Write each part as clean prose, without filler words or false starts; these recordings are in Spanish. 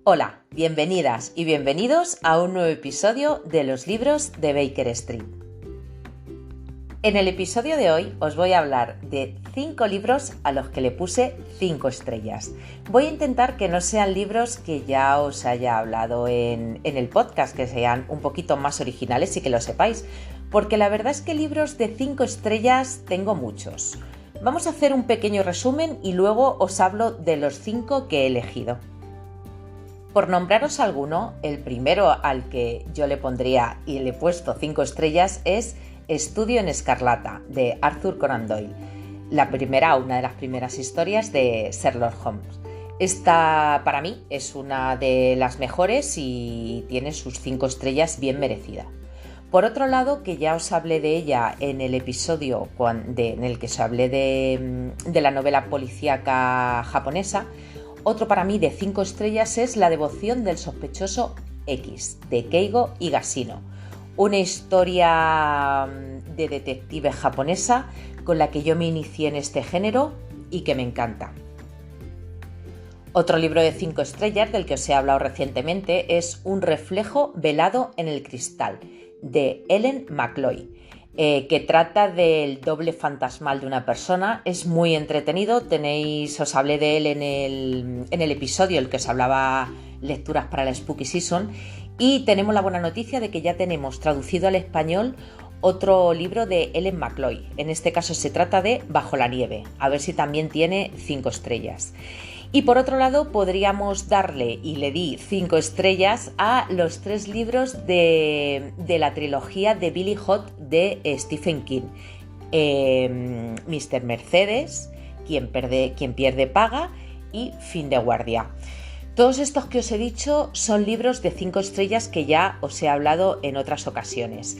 Hola, bienvenidas y bienvenidos a un nuevo episodio de los libros de Baker Street. En el episodio de hoy os voy a hablar de 5 libros a los que le puse 5 estrellas. Voy a intentar que no sean libros que ya os haya hablado en el podcast, que sean un poquito más originales y que lo sepáis, porque la verdad es que libros de 5 estrellas tengo muchos. Vamos a hacer un pequeño resumen y luego os hablo de los 5 que he elegido. Por nombraros alguno, el primero al que yo le pondría y le he puesto 5 estrellas es Estudio en Escarlata, de Arthur Conan Doyle. Una de las primeras historias de Sherlock Holmes. Esta, para mí, es una de las mejores y tiene sus 5 estrellas bien merecidas. Por otro lado, que ya os hablé de ella en el episodio en el que os hablé de la novela policíaca japonesa, otro para mí de 5 estrellas es La devoción del sospechoso X, de Keigo Higashino. Una historia de detective japonesa con la que yo me inicié en este género y que me encanta. Otro libro de 5 estrellas del que os he hablado recientemente es Un reflejo velado en el cristal, de Ellen McCloy. Que trata del doble fantasmal de una persona. Es muy entretenido. Os hablé de él en el episodio en el que os hablaba lecturas para la Spooky Season, y tenemos la buena noticia de que ya tenemos traducido al español otro libro de Ellen McCloy. En este caso se trata de Bajo la nieve, a ver si también tiene 5 estrellas. Y por otro lado podríamos darle, y le di 5 estrellas, a los 3 libros de la trilogía de Billy Hot de Stephen King. Mr. Mercedes, Quien pierde paga y Fin de guardia. Todos estos que os he dicho son libros de 5 estrellas que ya os he hablado en otras ocasiones.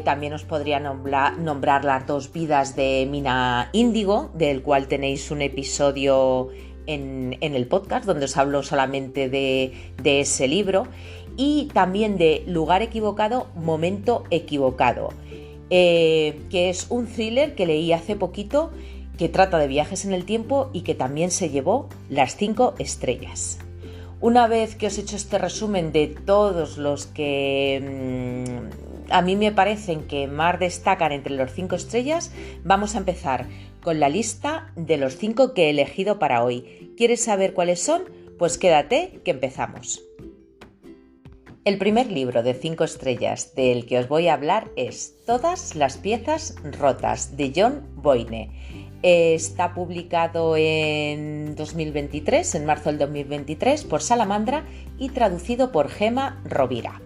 También os podría nombrar Las 2 vidas de Mina Índigo, del cual tenéis un episodio en el podcast donde os hablo solamente de ese libro, y también de Lugar equivocado, momento equivocado, que es un thriller que leí hace poquito, que trata de viajes en el tiempo y que también se llevó las 5 estrellas. Una vez que os he hecho este resumen de todos los que a mí me parecen que más destacan entre los 5 estrellas, vamos a empezar con la lista de los 5 que he elegido para hoy. ¿Quieres saber cuáles son? Pues quédate, que empezamos. El primer libro de 5 estrellas del que os voy a hablar es Todas las piezas rotas, de John Boyne. Está publicado en 2023, en marzo del 2023, por Salamandra y traducido por Gemma Rovira.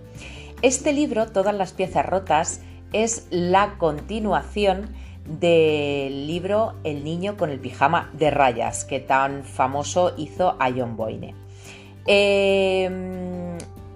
Este libro, Todas las piezas rotas, es la continuación del libro El niño con el pijama de rayas, que tan famoso hizo a John Boyne.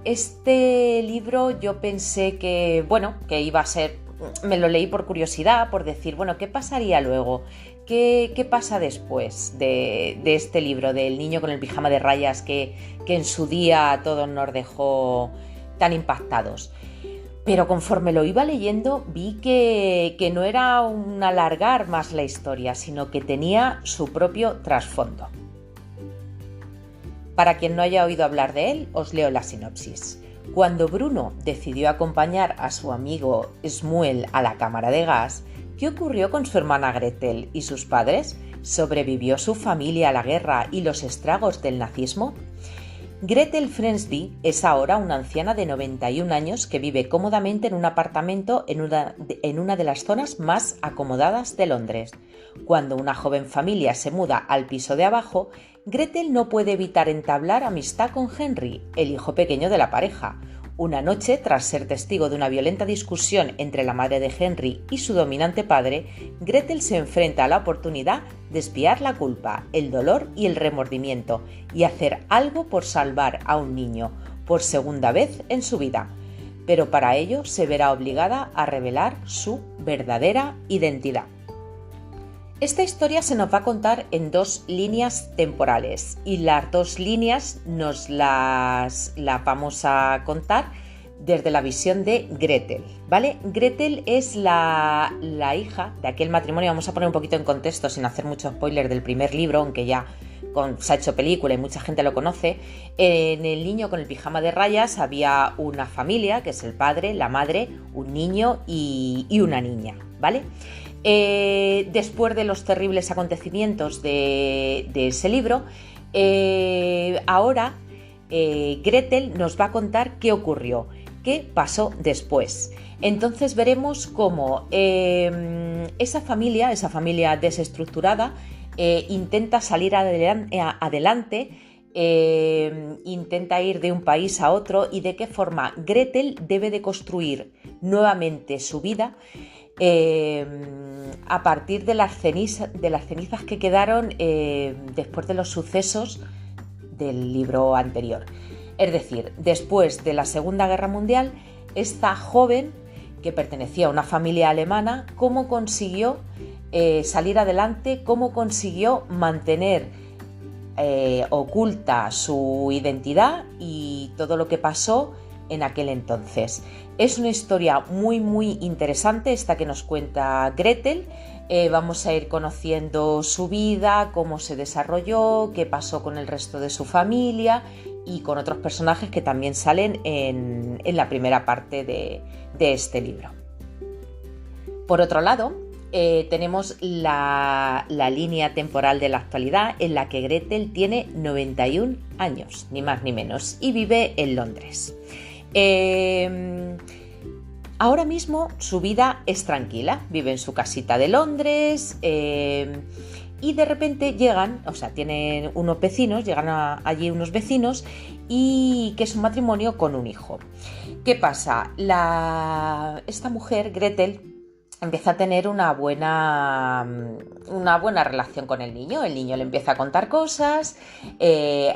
Este libro yo pensé que iba a ser, me lo leí por curiosidad, por decir, ¿qué pasaría luego? ¿Qué pasa después de este libro del niño con el pijama de rayas que en su día a todos nos dejó tan impactados? Pero conforme lo iba leyendo vi que no era un alargar más la historia, sino que tenía su propio trasfondo. Para quien no haya oído hablar de él, os leo la sinopsis. Cuando Bruno decidió acompañar a su amigo Shmuel a la cámara de gas, ¿qué ocurrió con su hermana Gretel y sus padres? ¿Sobrevivió su familia a la guerra y los estragos del nazismo? Gretel Frensby es ahora una anciana de 91 años que vive cómodamente en un apartamento en una de las zonas más acomodadas de Londres. Cuando una joven familia se muda al piso de abajo, Gretel no puede evitar entablar amistad con Henry, el hijo pequeño de la pareja. Una noche, tras ser testigo de una violenta discusión entre la madre de Henry y su dominante padre, Gretel se enfrenta a la oportunidad de expiar la culpa, el dolor y el remordimiento y hacer algo por salvar a un niño, por segunda vez en su vida. Pero para ello se verá obligada a revelar su verdadera identidad. Esta historia se nos va a contar en 2 líneas temporales y las 2 líneas nos las vamos a contar desde la visión de Gretel, ¿vale? Gretel es la hija de aquel matrimonio. Vamos a poner un poquito en contexto sin hacer mucho spoiler del primer libro, aunque ya se ha hecho película y mucha gente lo conoce. En El niño con el pijama de rayas había una familia, que es el padre, la madre, un niño y una niña, ¿vale? Después de los terribles acontecimientos de ese libro, ahora Gretel nos va a contar qué ocurrió, qué pasó después. Entonces veremos cómo esa familia desestructurada intenta salir adelante, intenta ir de un país a otro, y de qué forma Gretel debe de construir nuevamente su vida a partir de las cenizas que quedaron después de los sucesos del libro anterior. Es decir, después de la Segunda Guerra Mundial, esta joven que pertenecía a una familia alemana, cómo consiguió salir adelante, cómo consiguió mantener oculta su identidad y todo lo que pasó en aquel entonces. Es una historia muy muy interesante esta que nos cuenta Gretel. Vamos a ir conociendo su vida, cómo se desarrolló, qué pasó con el resto de su familia y con otros personajes que también salen en la primera parte de este libro. Por otro lado, tenemos la línea temporal de la actualidad, en la que Gretel tiene 91 años, ni más ni menos, y vive en Londres. Ahora mismo su vida es tranquila, vive en su casita de Londres y de repente tienen unos vecinos, allí unos vecinos, y que es un matrimonio con un hijo. ¿Qué pasa? Esta mujer, Gretel, empieza a tener una buena relación con el niño. El niño le empieza a contar cosas,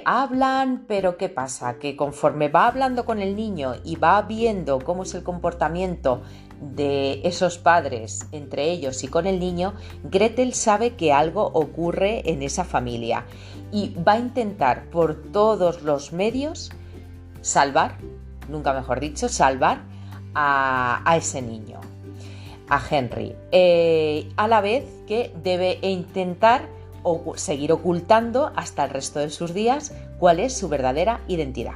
hablan, pero ¿qué pasa? Que conforme va hablando con el niño y va viendo cómo es el comportamiento de esos padres entre ellos y con el niño, Gretel sabe que algo ocurre en esa familia y va a intentar por todos los medios salvar a ese niño, a Henry, a la vez que debe intentar seguir ocultando hasta el resto de sus días cuál es su verdadera identidad.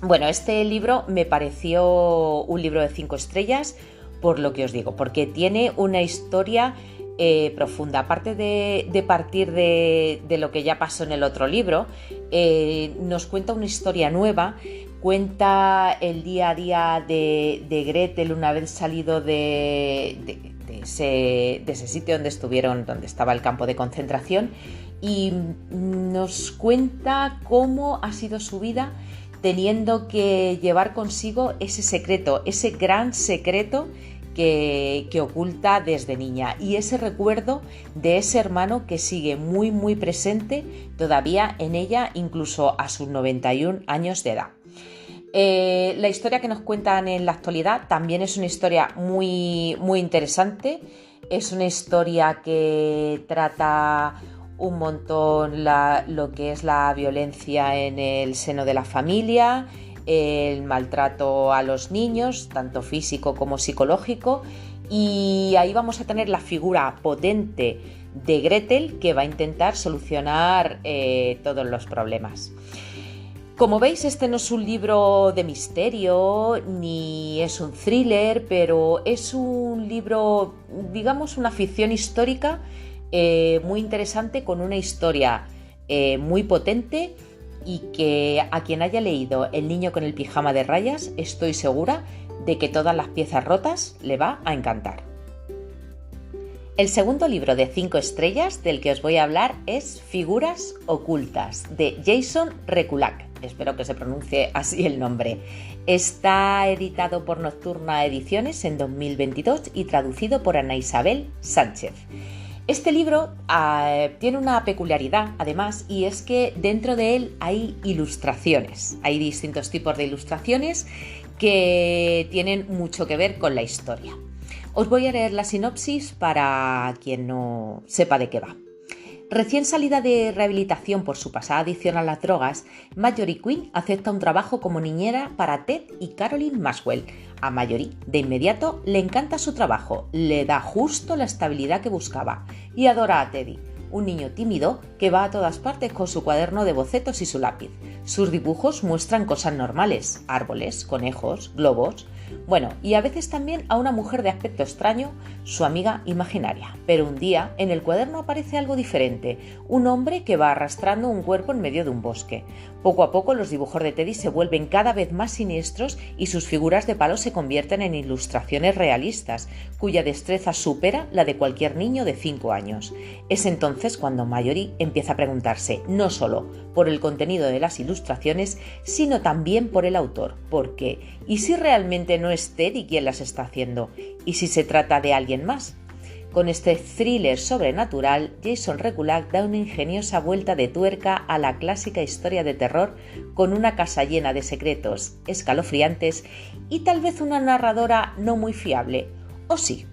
Bueno, este libro me pareció un libro de 5 estrellas, por lo que os digo, porque tiene una historia profunda. Aparte de partir de lo que ya pasó en el otro libro, nos cuenta una historia nueva. Cuenta el día a día de Gretel una vez salido de ese sitio donde estaba el campo de concentración, y nos cuenta cómo ha sido su vida teniendo que llevar consigo ese secreto, ese gran secreto que oculta desde niña, y ese recuerdo de ese hermano que sigue muy muy presente todavía en ella, incluso a sus 91 años de edad. La historia que nos cuentan en la actualidad también es una historia muy, muy interesante. Es una historia que trata un montón lo que es la violencia en el seno de la familia, el maltrato a los niños, tanto físico como psicológico, y ahí vamos a tener la figura potente de Gretel, que va a intentar solucionar todos los problemas. Como veis, este no es un libro de misterio ni es un thriller, pero es un libro, digamos, una ficción histórica muy interesante, con una historia muy potente, y que a quien haya leído El niño con el pijama de rayas, estoy segura de que todas las piezas rotas le va a encantar. El segundo libro de 5 estrellas del que os voy a hablar es Figuras ocultas, de Jason Rekulak. Espero que se pronuncie así el nombre. Está editado por Nocturna Ediciones en 2022 y traducido por Ana Isabel Sánchez. Este libro tiene una peculiaridad, además, y es que dentro de él hay ilustraciones. Hay distintos tipos de ilustraciones que tienen mucho que ver con la historia. Os voy a leer la sinopsis para quien no sepa de qué va. Recién salida de rehabilitación por su pasada adicción a las drogas, Marjorie Quinn acepta un trabajo como niñera para Ted y Caroline Maxwell. A Marjorie, de inmediato, le encanta su trabajo, le da justo la estabilidad que buscaba y adora a Teddy, un niño tímido que va a todas partes con su cuaderno de bocetos y su lápiz. Sus dibujos muestran cosas normales, árboles, conejos, globos. Bueno, y a veces también a una mujer de aspecto extraño, su amiga imaginaria. Pero un día en el cuaderno aparece algo diferente, un hombre que va arrastrando un cuerpo en medio de un bosque. Poco a poco los dibujos de Teddy se vuelven cada vez más siniestros y sus figuras de palo se convierten en ilustraciones realistas, cuya destreza supera la de cualquier niño de 5 años. Es entonces cuando Mallory empieza a preguntarse, no solo por el contenido de las ilustraciones, sino también por el autor. ¿Por qué? ¿Y si realmente no es Teddy quien las está haciendo? ¿Y si se trata de alguien más? Con este thriller sobrenatural, Jason Reculach da una ingeniosa vuelta de tuerca a la clásica historia de terror con una casa llena de secretos escalofriantes y tal vez una narradora no muy fiable. ¿O sí?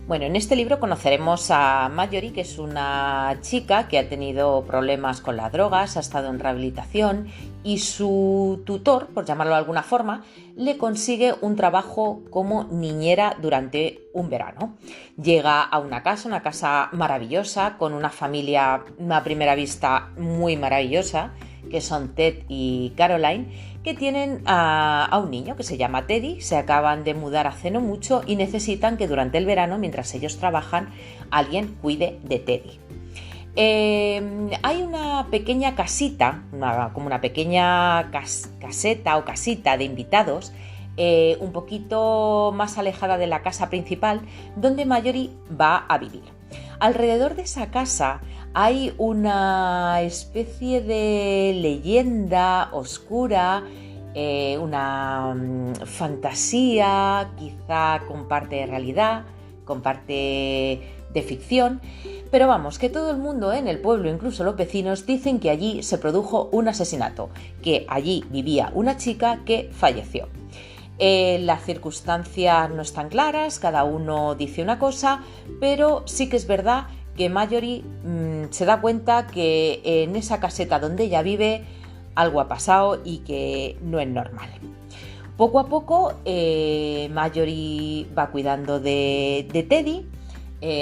Bueno, en este libro conoceremos a Mallory, que es una chica que ha tenido problemas con las drogas, ha estado en rehabilitación y su tutor, por llamarlo de alguna forma, le consigue un trabajo como niñera durante un verano. Llega a una casa maravillosa, con una familia a primera vista muy maravillosa, que son Ted y Caroline, que tienen a un niño que se llama Teddy, se acaban de mudar hace no mucho y necesitan que durante el verano, mientras ellos trabajan, alguien cuide de Teddy. Hay una pequeña casita, como una pequeña caseta o casita de invitados, un poquito más alejada de la casa principal, donde Mallory va a vivir. Alrededor de esa casa hay una especie de leyenda oscura, una fantasía, quizá con parte de realidad, con parte de ficción, pero vamos, que todo el mundo en el pueblo, incluso los vecinos, dicen que allí se produjo un asesinato, que allí vivía una chica que falleció. Las circunstancias no están claras, cada uno dice una cosa, pero sí que es verdad que Mallory se da cuenta que en esa caseta donde ella vive algo ha pasado y que no es normal. Poco a poco Mallory va cuidando de Teddy,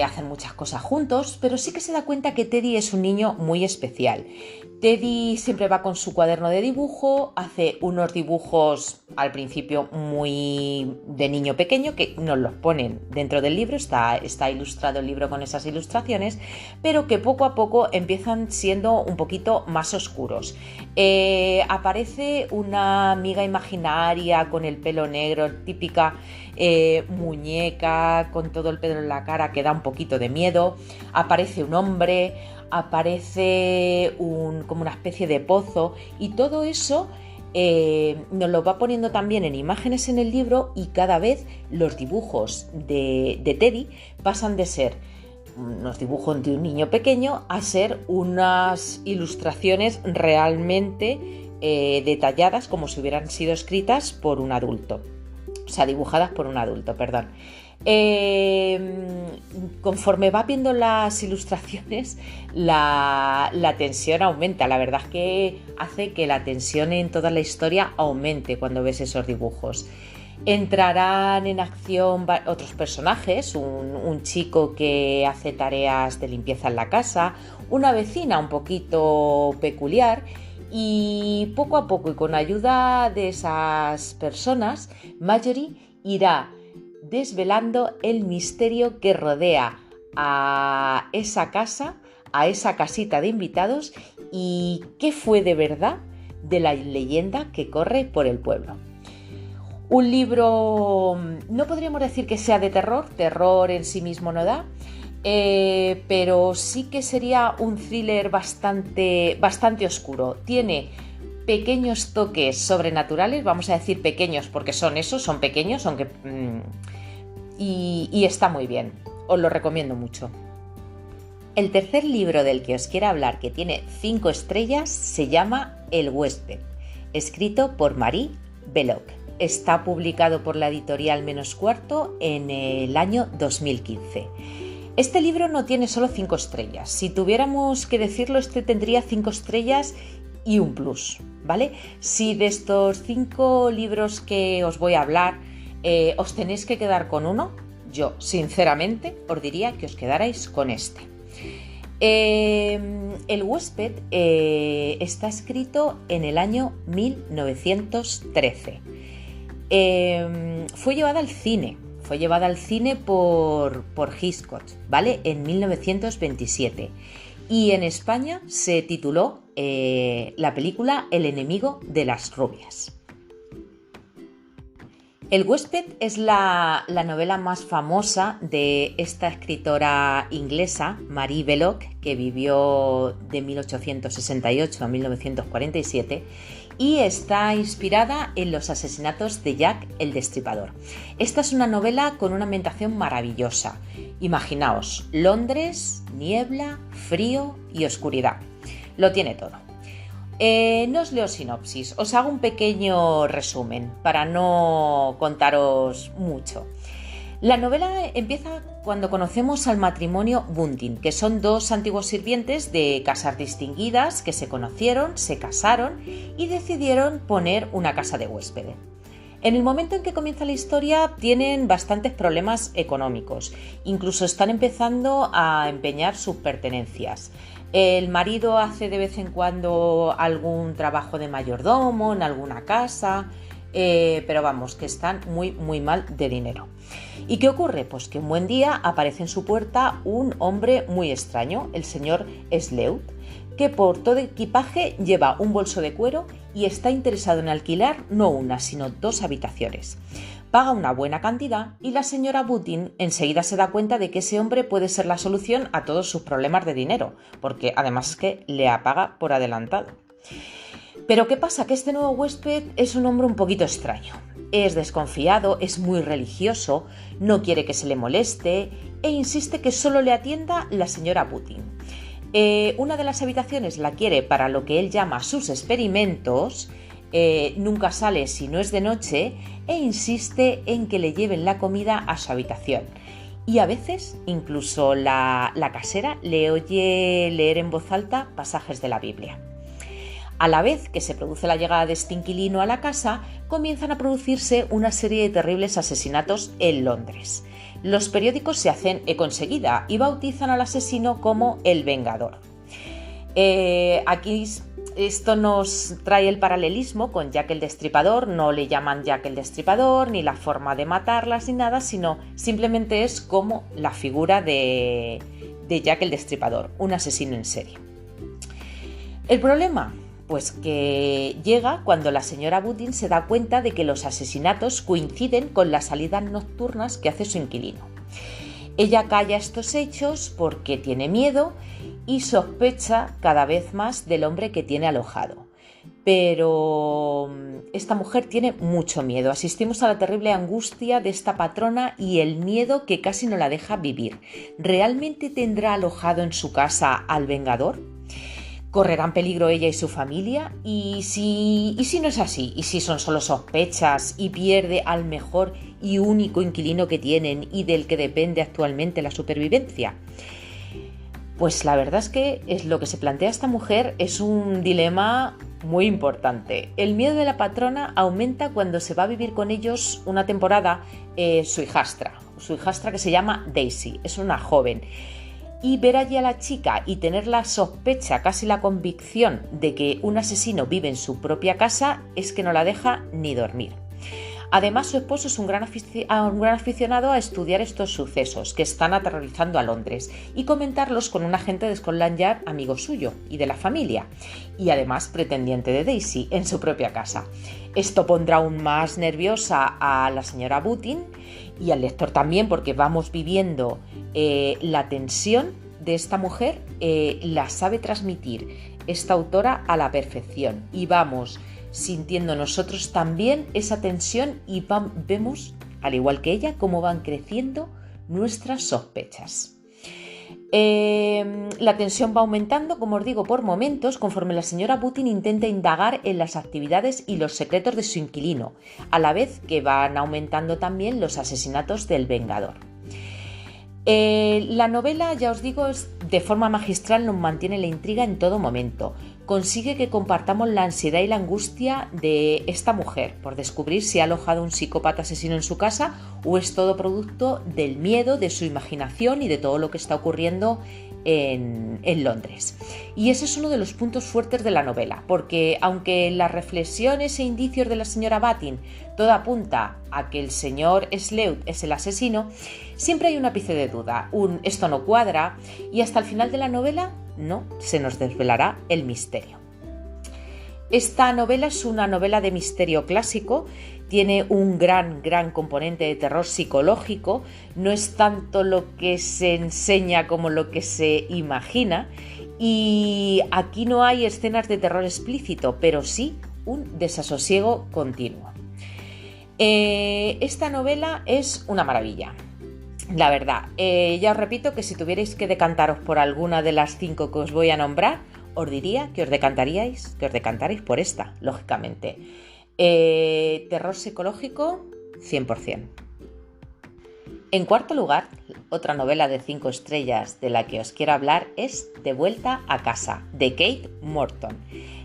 hacen muchas cosas juntos, pero sí que se da cuenta que Teddy es un niño muy especial. Teddy siempre va con su cuaderno de dibujo, hace unos dibujos al principio muy de niño pequeño que nos los ponen dentro del libro, está ilustrado el libro con esas ilustraciones, pero que poco a poco empiezan siendo un poquito más oscuros. Aparece una amiga imaginaria con el pelo negro, típica muñeca con todo el pelo en la cara que da un poquito de miedo, aparece un hombre, aparece como una especie de pozo y todo eso nos lo va poniendo también en imágenes en el libro y cada vez los dibujos de Teddy pasan de ser unos dibujos de un niño pequeño a ser unas ilustraciones realmente detalladas como si hubieran sido escritas por un adulto, o sea, dibujadas por un adulto, perdón. Conforme va viendo las ilustraciones, la tensión aumenta. La verdad es que hace que la tensión en toda la historia aumente cuando ves esos dibujos. Entrarán en acción otros personajes, un chico que hace tareas de limpieza en la casa, una vecina un poquito peculiar, y poco a poco y con ayuda de esas personas, Mallory irá desvelando el misterio que rodea a esa casa, a esa casita de invitados y qué fue de verdad de la leyenda que corre por el pueblo. Un libro, no podríamos decir que sea de terror en sí mismo no da, pero sí que sería un thriller bastante oscuro. Tiene pequeños toques sobrenaturales, vamos a decir pequeños porque son pequeños, aunque y está muy bien, os lo recomiendo mucho. El tercer libro del que os quiero hablar, que tiene 5 estrellas, se llama El huésped, escrito por Marie Belloc. Está publicado por la editorial Menos Cuarto en el año 2015. Este libro no tiene solo 5 estrellas. Si tuviéramos que decirlo, este tendría 5 estrellas y un plus, ¿vale? Si de estos 5 libros que os voy a hablar os tenéis que quedar con uno, yo sinceramente os diría que os quedarais con este. El huésped está escrito en el año 1913. Fue llevada al cine por Hitchcock, ¿vale? En 1927. Y en España se tituló la película El enemigo de las rubias. El huésped es la novela más famosa de esta escritora inglesa, Marie Belloc, que vivió de 1868 a 1947 y está inspirada en los asesinatos de Jack el Destripador. Esta es una novela con una ambientación maravillosa. Imaginaos, Londres, niebla, frío y oscuridad. Lo tiene todo. No os leo sinopsis, os hago un pequeño resumen para no contaros mucho. La novela empieza cuando conocemos al matrimonio Bunting, que son dos antiguos sirvientes de casas distinguidas que se conocieron, se casaron y decidieron poner una casa de huéspedes. En el momento en que comienza la historia tienen bastantes problemas económicos, incluso están empezando a empeñar sus pertenencias. El marido hace de vez en cuando algún trabajo de mayordomo en alguna casa, pero vamos, que están muy mal de dinero. ¿Y qué ocurre? Pues que un buen día aparece en su puerta un hombre muy extraño, el señor Sleuth, que por todo equipaje lleva un bolso de cuero y está interesado en alquilar no una, sino 2 habitaciones. Paga una buena cantidad y la señora Bunting enseguida se da cuenta de que ese hombre puede ser la solución a todos sus problemas de dinero, porque además es que le paga por adelantado. Pero ¿qué pasa? Que este nuevo huésped es un hombre un poquito extraño. Es desconfiado, es muy religioso, no quiere que se le moleste e insiste que solo le atienda la señora Bunting. Una de las habitaciones la quiere para lo que él llama sus experimentos, nunca sale si no es de noche e insiste en que le lleven la comida a su habitación. Y a veces incluso la casera le oye leer en voz alta pasajes de la Biblia. A la vez que se produce la llegada de este inquilino a la casa, comienzan a producirse una serie de terribles asesinatos en Londres. Los periódicos se hacen eco enseguida y bautizan al asesino como el Vengador. Aquí esto nos trae el paralelismo con Jack el Destripador. No le llaman Jack el Destripador, ni la forma de matarlas, ni nada, sino simplemente es como la figura de Jack el Destripador, un asesino en serie. El problema, pues que llega cuando la señora Bunting se da cuenta de que los asesinatos coinciden con las salidas nocturnas que hace su inquilino. Ella calla estos hechos porque tiene miedo y sospecha cada vez más del hombre que tiene alojado. Pero esta mujer tiene mucho miedo. Asistimos a la terrible angustia de esta patrona y el miedo que casi no la deja vivir. ¿Realmente tendrá alojado en su casa al Vengador? ¿Correrán peligro ella y su familia? ¿Y si no es así? ¿Y si son solo sospechas y pierde al mejor y único inquilino que tienen y del que depende actualmente la supervivencia? Pues la verdad es que lo que se plantea esta mujer es un dilema muy importante. El miedo de la patrona aumenta cuando se va a vivir con ellos una temporada su hijastra que se llama Daisy, es una joven. Y ver allí a la chica y tener la sospecha, casi la convicción de que un asesino vive en su propia casa es que no la deja ni dormir. Además, su esposo es un gran aficionado a estudiar estos sucesos que están aterrorizando a Londres y comentarlos con un agente de Scotland Yard amigo suyo y de la familia, y además pretendiente de Daisy en su propia casa. Esto pondrá aún más nerviosa a la señora Bunting y al lector también, porque vamos viviendo la tensión de esta mujer, la sabe transmitir esta autora a la perfección y vamos sintiendo nosotros también esa tensión y vemos, al igual que ella, cómo van creciendo nuestras sospechas. La tensión va aumentando, como os digo, por momentos, conforme la señora Bunting intenta indagar en las actividades y los secretos de su inquilino, a la vez que van aumentando también los asesinatos del Vengador. La novela, ya os digo, de forma magistral nos mantiene la intriga en todo momento. Consigue que compartamos la ansiedad y la angustia de esta mujer por descubrir si ha alojado un psicópata asesino en su casa o es todo producto del miedo, de su imaginación y de todo lo que está ocurriendo en Londres. Y ese es uno de los puntos fuertes de la novela, porque aunque las reflexiones e indicios de la señora Batten todo apunta a que el señor Sleuth es el asesino, siempre hay un ápice de duda, esto no cuadra, y hasta el final de la novela no se nos desvelará el misterio. Esta novela es una novela de misterio clásico, tiene un gran componente de terror psicológico, no es tanto lo que se enseña como lo que se imagina, y aquí no hay escenas de terror explícito, pero sí un desasosiego continuo. Esta novela es una maravilla. La verdad, ya os repito que si tuvierais que decantaros por alguna de las 5 que os voy a nombrar, os diría que os decantarais por esta, lógicamente. Terror psicológico, 100%. En cuarto lugar, otra novela de 5 estrellas de la que os quiero hablar es De vuelta a casa, de Kate Morton.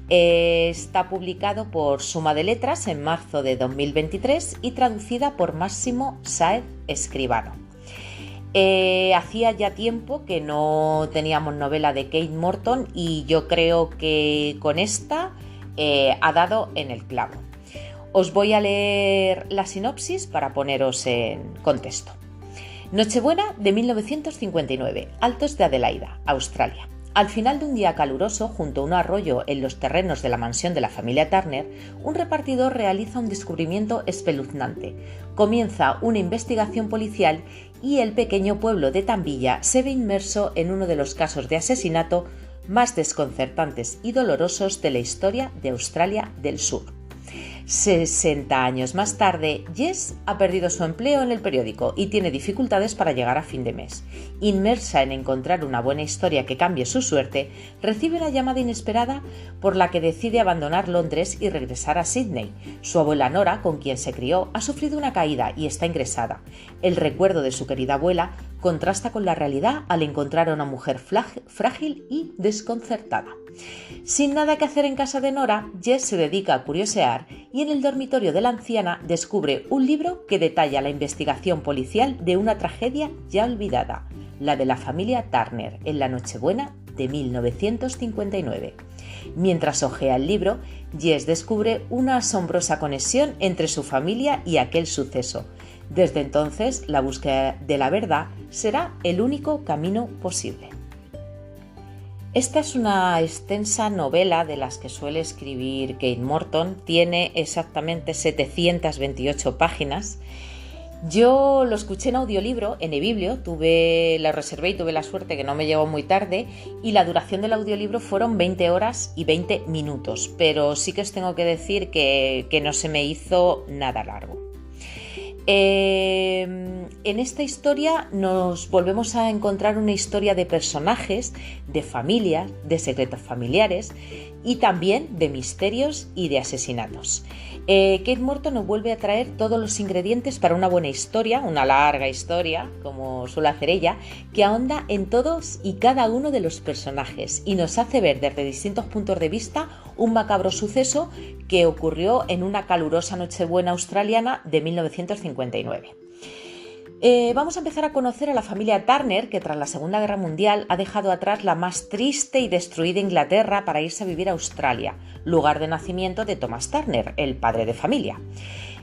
Está publicado por Suma de Letras en marzo de 2023 y traducida por Máximo Sáez Escribano. Hacía ya tiempo que no teníamos novela de Kate Morton y yo creo que con esta ha dado en el clavo. Os voy a leer la sinopsis para poneros en contexto. Nochebuena de 1959, Altos de Adelaida, Australia. Al final de un día caluroso, junto a un arroyo en los terrenos de la mansión de la familia Turner, un repartidor realiza un descubrimiento espeluznante. Comienza una investigación policial y el pequeño pueblo de Tambilla se ve inmerso en uno de los casos de asesinato más desconcertantes y dolorosos de la historia de Australia del Sur. 60 años más tarde, Jess ha perdido su empleo en el periódico y tiene dificultades para llegar a fin de mes. Inmersa en encontrar una buena historia que cambie su suerte, recibe una llamada inesperada por la que decide abandonar Londres y regresar a Sydney. Su abuela Nora, con quien se crió, ha sufrido una caída y está ingresada. El recuerdo de su querida abuela contrasta con la realidad al encontrar a una mujer frágil y desconcertada. Sin nada que hacer en casa de Nora, Jess se dedica a curiosear y en el dormitorio de la anciana descubre un libro que detalla la investigación policial de una tragedia ya olvidada, la de la familia Turner en la Nochebuena de 1959. Mientras hojea el libro, Jess descubre una asombrosa conexión entre su familia y aquel suceso. Desde entonces, la búsqueda de la verdad será el único camino posible. Esta es una extensa novela de las que suele escribir Kate Morton, tiene exactamente 728 páginas. Yo lo escuché en audiolibro, en eBiblio, la reservé y tuve la suerte que no me llegó muy tarde y la duración del audiolibro fueron 20 horas y 20 minutos, pero sí que os tengo que decir que no se me hizo nada largo. En esta historia nos volvemos a encontrar una historia de personajes, de familias, de secretos familiares y también de misterios y de asesinatos. Kate Morton nos vuelve a traer todos los ingredientes para una buena historia, una larga historia, como suele hacer ella, que ahonda en todos y cada uno de los personajes y nos hace ver desde distintos puntos de vista un macabro suceso que ocurrió en una calurosa Nochebuena australiana de 1959. Vamos a empezar a conocer a la familia Turner, que tras la Segunda Guerra Mundial ha dejado atrás la más triste y destruida Inglaterra para irse a vivir a Australia, lugar de nacimiento de Thomas Turner, el padre de familia.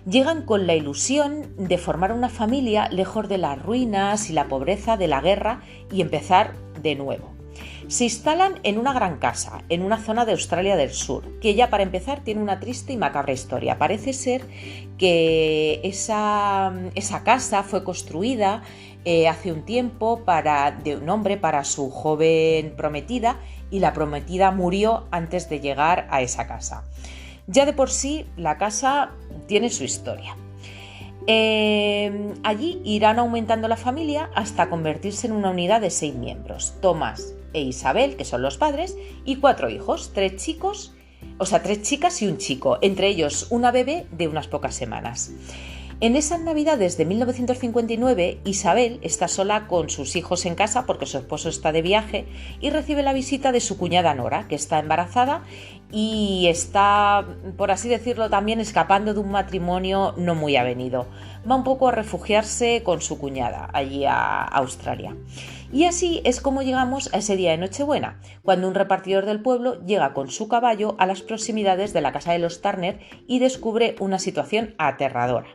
Llegan con la ilusión de formar una familia lejos de las ruinas y la pobreza de la guerra y empezar de nuevo. Se instalan en una gran casa, en una zona de Australia del Sur, que ya para empezar tiene una triste y macabra historia. Parece ser que esa casa fue construida hace un tiempo de un hombre para su joven prometida y la prometida murió antes de llegar a esa casa. Ya de por sí la casa tiene su historia. Allí irán aumentando la familia hasta convertirse en una unidad de 6 miembros, Tomás e Isabel, que son los padres, y 4 hijos, 3 chicas y un chico, entre ellos una bebé de unas pocas semanas. En esas navidades de 1959, Isabel está sola con sus hijos en casa porque su esposo está de viaje y recibe la visita de su cuñada Nora, que está embarazada y está, por así decirlo, también escapando de un matrimonio no muy avenido. Va un poco a refugiarse con su cuñada allí a Australia. Y así es como llegamos a ese día de Nochebuena, cuando un repartidor del pueblo llega con su caballo a las proximidades de la casa de los Turner y descubre una situación aterradora.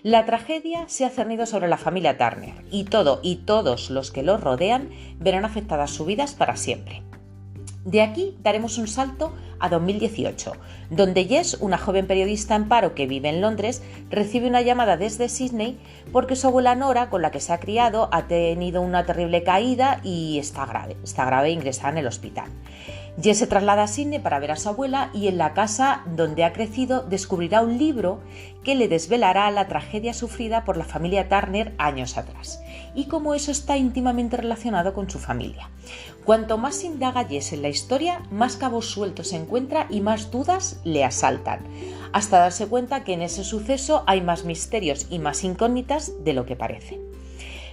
La tragedia se ha cernido sobre la familia Turner y todos los que los rodean verán afectadas sus vidas para siempre. De aquí daremos un salto a 2018, donde Jess, una joven periodista en paro que vive en Londres, recibe una llamada desde Sydney porque su abuela Nora, con la que se ha criado, ha tenido una terrible caída y está grave ingresada en el hospital. Jess se traslada a Sydney para ver a su abuela y en la casa donde ha crecido descubrirá un libro que le desvelará la tragedia sufrida por la familia Turner años atrás y cómo eso está íntimamente relacionado con su familia. Cuanto más indaga Jess en la historia, más cabos sueltos se encuentra y más dudas le asaltan, hasta darse cuenta que en ese suceso hay más misterios y más incógnitas de lo que parece.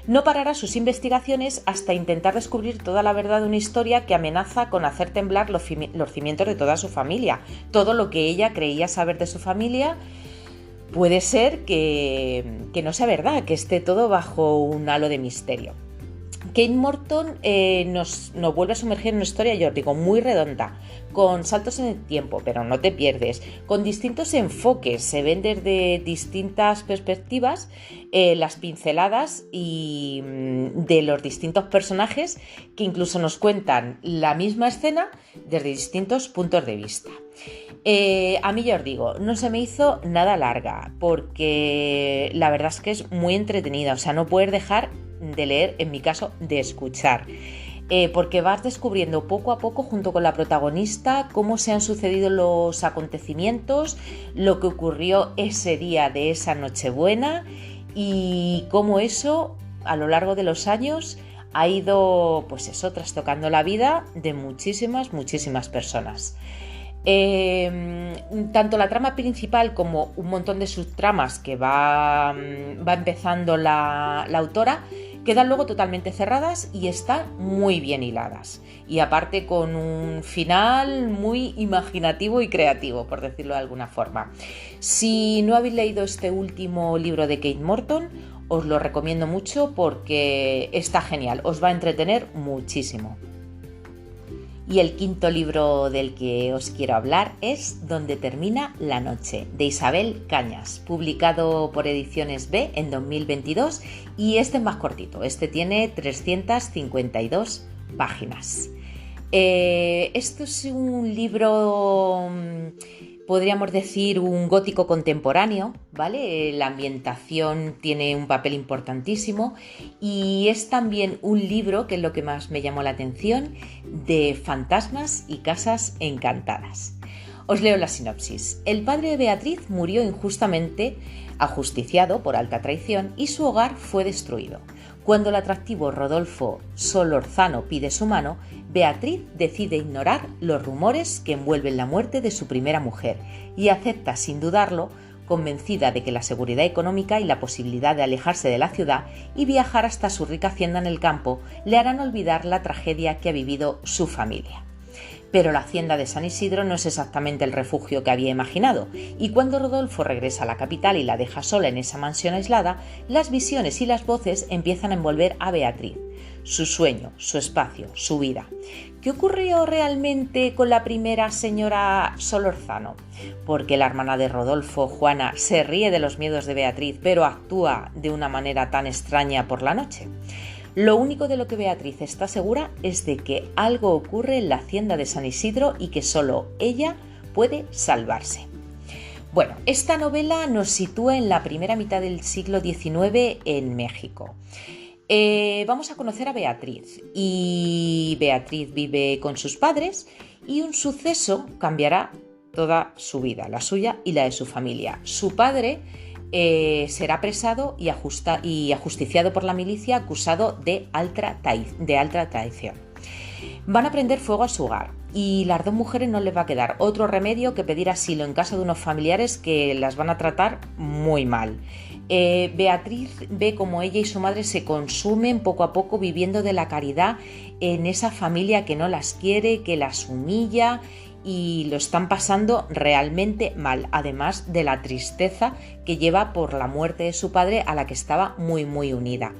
No parará sus investigaciones hasta intentar descubrir toda la verdad de una historia que amenaza con hacer temblar los cimientos de toda su familia. Todo lo que ella creía saber de su familia puede ser que no sea verdad, que esté todo bajo un halo de misterio. Kate Morton nos vuelve a sumergir en una historia, yo os digo, muy redonda, con saltos en el tiempo, pero no te pierdes, con distintos enfoques, se ven desde distintas perspectivas las pinceladas y de los distintos personajes que incluso nos cuentan la misma escena desde distintos puntos de vista. A mí ya os digo, no se me hizo nada larga porque la verdad es que es muy entretenida, o sea, no puedes dejar de leer, en mi caso, de escuchar, porque vas descubriendo poco a poco junto con la protagonista cómo se han sucedido los acontecimientos, lo que ocurrió ese día de esa Nochebuena y cómo eso a lo largo de los años ha ido, pues eso, trastocando la vida de muchísimas personas. Tanto la trama principal como un montón de subtramas que va empezando la autora quedan luego totalmente cerradas y están muy bien hiladas y aparte con un final muy imaginativo y creativo, por decirlo de alguna forma. Si no habéis leído este último libro de Kate Morton, os lo recomiendo mucho porque está genial, os va a entretener muchísimo. Y el quinto libro del que os quiero hablar es Donde termina la noche, de Isabel Cañas, publicado por Ediciones B en 2022 y este es más cortito, este tiene 352 páginas. Esto es un libro, podríamos decir, un gótico contemporáneo, ¿vale? La ambientación tiene un papel importantísimo y es también un libro, que es lo que más me llamó la atención, de fantasmas y casas encantadas. Os leo la sinopsis. El padre de Beatriz murió injustamente, ajusticiado por alta traición, y su hogar fue destruido. Cuando el atractivo Rodolfo Solorzano pide su mano, Beatriz decide ignorar los rumores que envuelven la muerte de su primera mujer y acepta sin dudarlo, convencida de que la seguridad económica y la posibilidad de alejarse de la ciudad y viajar hasta su rica hacienda en el campo le harán olvidar la tragedia que ha vivido su familia. Pero la hacienda de San Isidro no es exactamente el refugio que había imaginado, y cuando Rodolfo regresa a la capital y la deja sola en esa mansión aislada, las visiones y las voces empiezan a envolver a Beatriz, su sueño, su espacio, su vida. ¿Qué ocurrió realmente con la primera señora Solorzano? Porque la hermana de Rodolfo, Juana, se ríe de los miedos de Beatriz, pero actúa de una manera tan extraña por la noche. Lo único de lo que Beatriz está segura es de que algo ocurre en la hacienda de San Isidro y que solo ella puede salvarse. Bueno, esta novela nos sitúa en la primera mitad del siglo XIX en México. Vamos a conocer a Beatriz y Beatriz vive con sus padres y un suceso cambiará toda su vida, la suya y la de su familia. Su padre será apresado y ajusticiado por la milicia acusado de alta traición. Van a prender fuego a su hogar y las dos mujeres no les va a quedar otro remedio que pedir asilo en casa de unos familiares que las van a tratar muy mal. Beatriz ve como ella y su madre se consumen poco a poco viviendo de la caridad en esa familia que no las quiere, que las humilla y lo están pasando realmente mal, además de la tristeza que lleva por la muerte de su padre a la que estaba muy unida.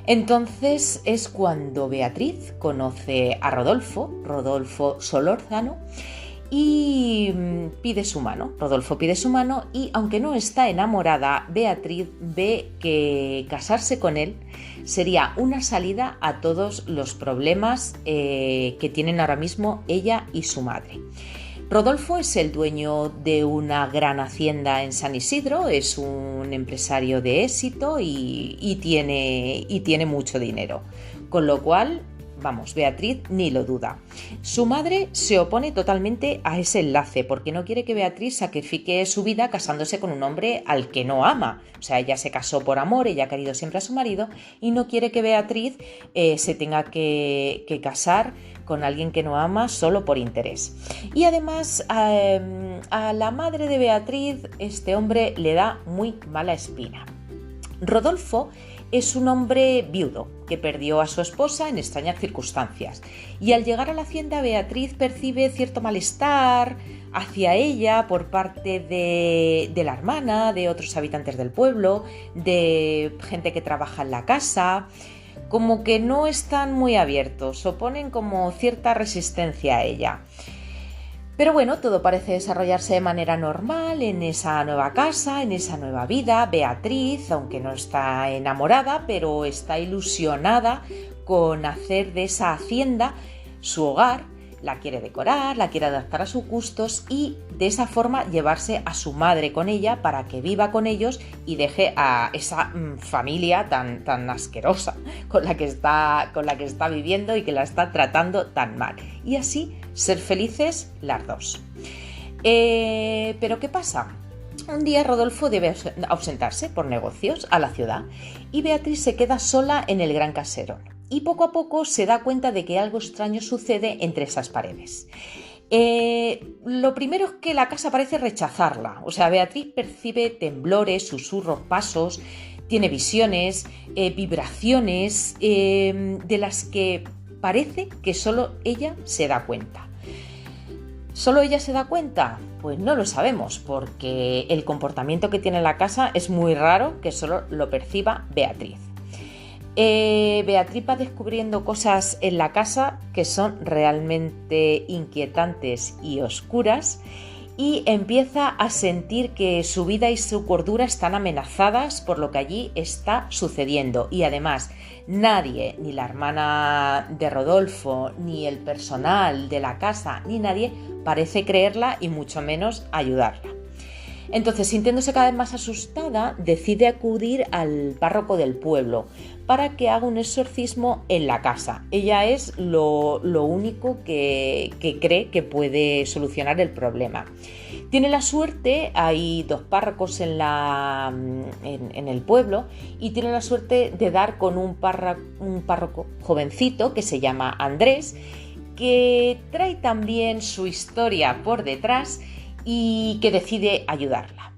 Entonces es cuando Beatriz conoce a Rodolfo Solórzano, y pide su mano. Rodolfo pide su mano y, aunque no está enamorada, Beatriz ve que casarse con él sería una salida a todos los problemas que tienen ahora mismo ella y su madre. Rodolfo es el dueño de una gran hacienda en San Isidro, es un empresario de éxito y tiene mucho dinero, con lo cual, vamos, Beatriz ni lo duda. Su madre se opone totalmente a ese enlace porque no quiere que Beatriz sacrifique su vida casándose con un hombre al que no ama. O sea, ella se casó por amor, ella ha querido siempre a su marido y no quiere que Beatriz se tenga que casar con alguien que no ama solo por interés. Y además a la madre de Beatriz este hombre le da muy mala espina. Rodolfo es un hombre viudo que perdió a su esposa en extrañas circunstancias y al llegar a la hacienda Beatriz percibe cierto malestar hacia ella por parte de la hermana, de otros habitantes del pueblo, de gente que trabaja en la casa. Como que no están muy abiertos, oponen como cierta resistencia a ella. Pero bueno, todo parece desarrollarse de manera normal en esa nueva casa, en esa nueva vida. Beatriz, aunque no está enamorada, pero está ilusionada con hacer de esa hacienda su hogar. La quiere decorar, la quiere adaptar a sus gustos y de esa forma llevarse a su madre con ella para que viva con ellos y deje a esa familia tan asquerosa con la que está viviendo y que la está tratando tan mal. Y así ser felices las dos. ¿Pero qué pasa? Un día Rodolfo debe ausentarse por negocios a la ciudad y Beatriz se queda sola en el gran caserón. Y poco a poco se da cuenta de que algo extraño sucede entre esas paredes. Lo primero es que la casa parece rechazarla. O sea, Beatriz percibe temblores, susurros, pasos, tiene visiones, vibraciones de las que parece que solo ella se da cuenta. ¿Solo ella se da cuenta? Pues no lo sabemos, porque el comportamiento que tiene la casa es muy raro que solo lo perciba Beatriz. Beatriz va descubriendo cosas en la casa que son realmente inquietantes y oscuras y empieza a sentir que su vida y su cordura están amenazadas por lo que allí está sucediendo. Y además nadie, ni la hermana de Rodolfo, ni el personal de la casa, ni nadie parece creerla y mucho menos ayudarla. Entonces, sintiéndose cada vez más asustada, decide acudir al párroco del pueblo para que haga un exorcismo en la casa. Ella es lo único que cree que puede solucionar el problema. Tiene la suerte, hay 2 párrocos en el pueblo, y tiene la suerte de dar con un párroco jovencito que se llama Andrés, que trae también su historia por detrás y que decide ayudarla.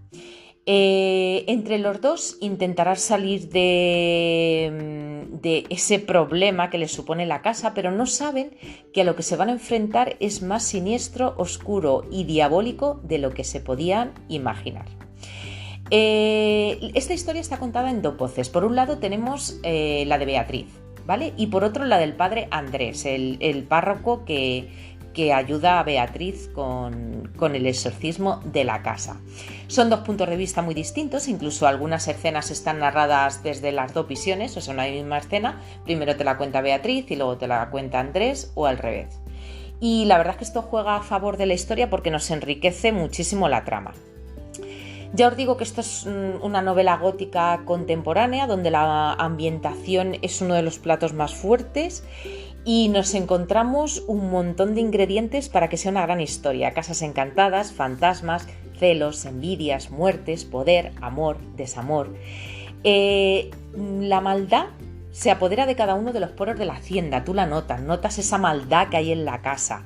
Entre los dos intentarán salir de ese problema que les supone la casa, pero no saben que a lo que se van a enfrentar es más siniestro, oscuro y diabólico de lo que se podían imaginar. Esta historia está contada en 2 voces. Por un lado tenemos la de Beatriz, ¿vale? Y por otro la del padre Andrés, el párroco que ayuda a Beatriz con el exorcismo de la casa. Son 2 puntos de vista muy distintos, incluso algunas escenas están narradas desde las 2 visiones, o sea, una misma escena, primero te la cuenta Beatriz y luego te la cuenta Andrés o al revés. Y la verdad es que esto juega a favor de la historia porque nos enriquece muchísimo la trama. Ya os digo que esto es una novela gótica contemporánea donde la ambientación es uno de los platos más fuertes y nos encontramos un montón de ingredientes para que sea una gran historia. Casas encantadas, fantasmas, celos, envidias, muertes, poder, amor, desamor. La maldad se apodera de cada uno de los poros de la hacienda. Tú la notas esa maldad que hay en la casa.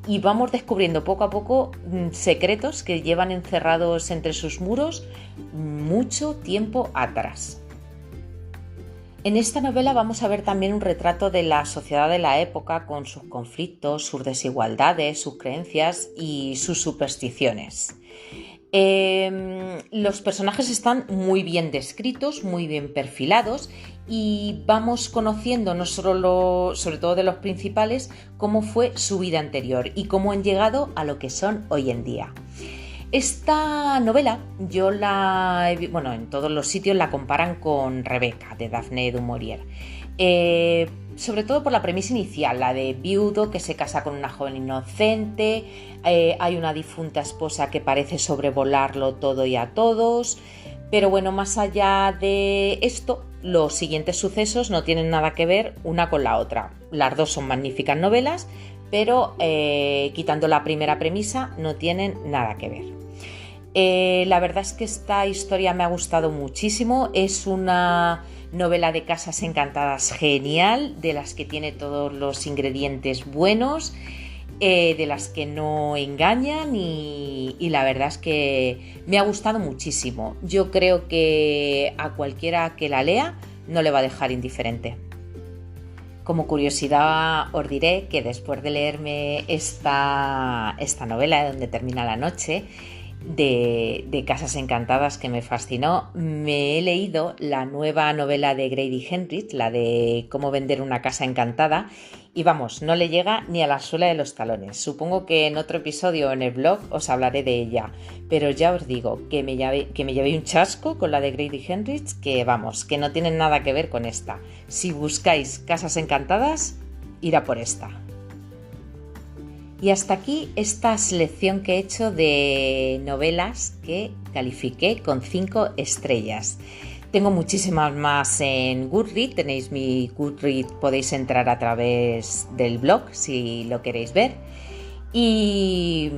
Y vamos descubriendo poco a poco secretos que llevan encerrados entre sus muros mucho tiempo atrás. En esta novela vamos a ver también un retrato de la sociedad de la época con sus conflictos, sus desigualdades, sus creencias y sus supersticiones. Los personajes están muy bien descritos, muy bien perfilados y vamos conociendo sobre todo de los principales, cómo fue su vida anterior y cómo han llegado a lo que son hoy en día. Esta novela yo en todos los sitios la comparan con Rebeca, de Daphne du Maurier. Sobre todo por la premisa inicial, la de viudo que se casa con una joven inocente, hay una difunta esposa que parece sobrevolarlo todo y a todos, pero bueno, más allá de esto, los siguientes sucesos no tienen nada que ver una con la otra. Las dos son magníficas novelas, pero quitando la primera premisa no tienen nada que ver. La verdad es que esta historia me ha gustado muchísimo, es una novela de casas encantadas genial, de las que tiene todos los ingredientes buenos, de las que no engañan y la verdad es que me ha gustado muchísimo. Yo creo que a cualquiera que la lea no le va a dejar indiferente. Como curiosidad os diré que después de leerme esta novela de Donde termina la noche, de Casas Encantadas, que me fascinó, me he leído la nueva novela de Grady Hendrix, la de Cómo vender una casa encantada, y vamos, no le llega ni a la suela de los talones. Supongo que en otro episodio en el blog os hablaré de ella, pero ya os digo que me llevé un chasco con la de Grady Hendrix, que vamos, que no tienen nada que ver con esta. Si buscáis Casas Encantadas, irá por esta. Y hasta aquí esta selección que he hecho de novelas que califiqué con 5 estrellas. Tengo muchísimas más en Goodreads, tenéis mi Goodreads, podéis entrar a través del blog si lo queréis ver. Y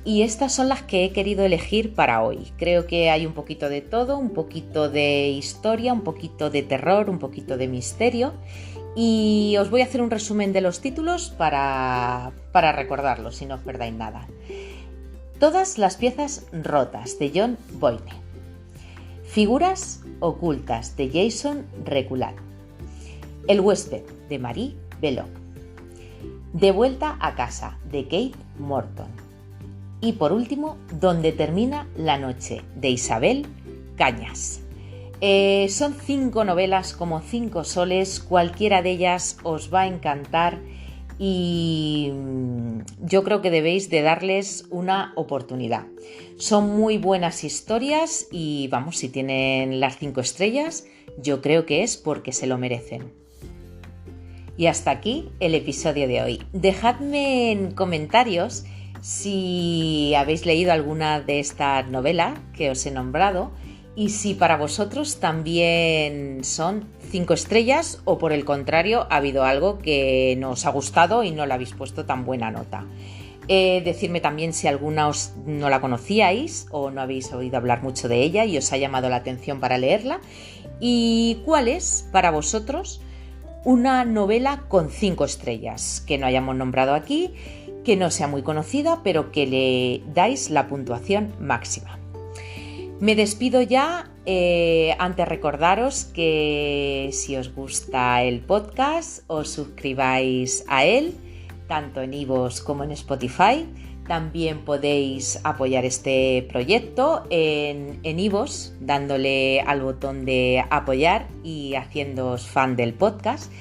estas son las que he querido elegir para hoy. Creo que hay un poquito de todo, un poquito de historia, un poquito de terror, un poquito de misterio. Y os voy a hacer un resumen de los títulos para recordarlos, si no os perdáis nada. Todas las piezas rotas, de John Boyne. Figuras ocultas, de Jason Recullat. El huésped, de Marie Belloc. De vuelta a casa, de Kate Morton. Y por último, Donde termina la noche, de Isabel Cañas. Son 5 novelas como 5 soles, cualquiera de ellas os va a encantar y yo creo que debéis de darles una oportunidad. Son muy buenas historias y vamos, si tienen las 5 estrellas, yo creo que es porque se lo merecen. Y hasta aquí el episodio de hoy. Dejadme en comentarios si habéis leído alguna de estas novelas que os he nombrado y si para vosotros también son 5 estrellas o por el contrario ha habido algo que no os ha gustado y no le habéis puesto tan buena nota. Decidme también si alguna no la conocíais o no habéis oído hablar mucho de ella y os ha llamado la atención para leerla, y cuál es para vosotros una novela con 5 estrellas que no hayamos nombrado aquí, que no sea muy conocida pero que le dais la puntuación máxima. Me despido ya, antes recordaros que si os gusta el podcast os suscribáis a él, tanto en iVoox como en Spotify. También podéis apoyar este proyecto en iVoox, dándole al botón de apoyar y haciéndoos fan del podcast.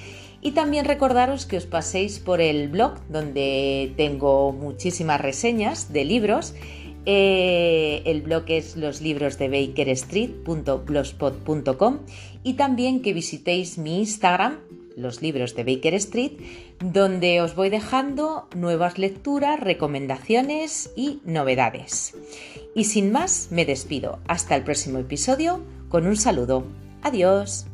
Y también recordaros que os paséis por el blog, donde tengo muchísimas reseñas de libros. El blog es loslibrosdebakerstreet.blogspot.com y también que visitéis mi Instagram, Los Libros de Baker Street, donde os voy dejando nuevas lecturas, recomendaciones y novedades. Y sin más, me despido. Hasta el próximo episodio con un saludo. Adiós.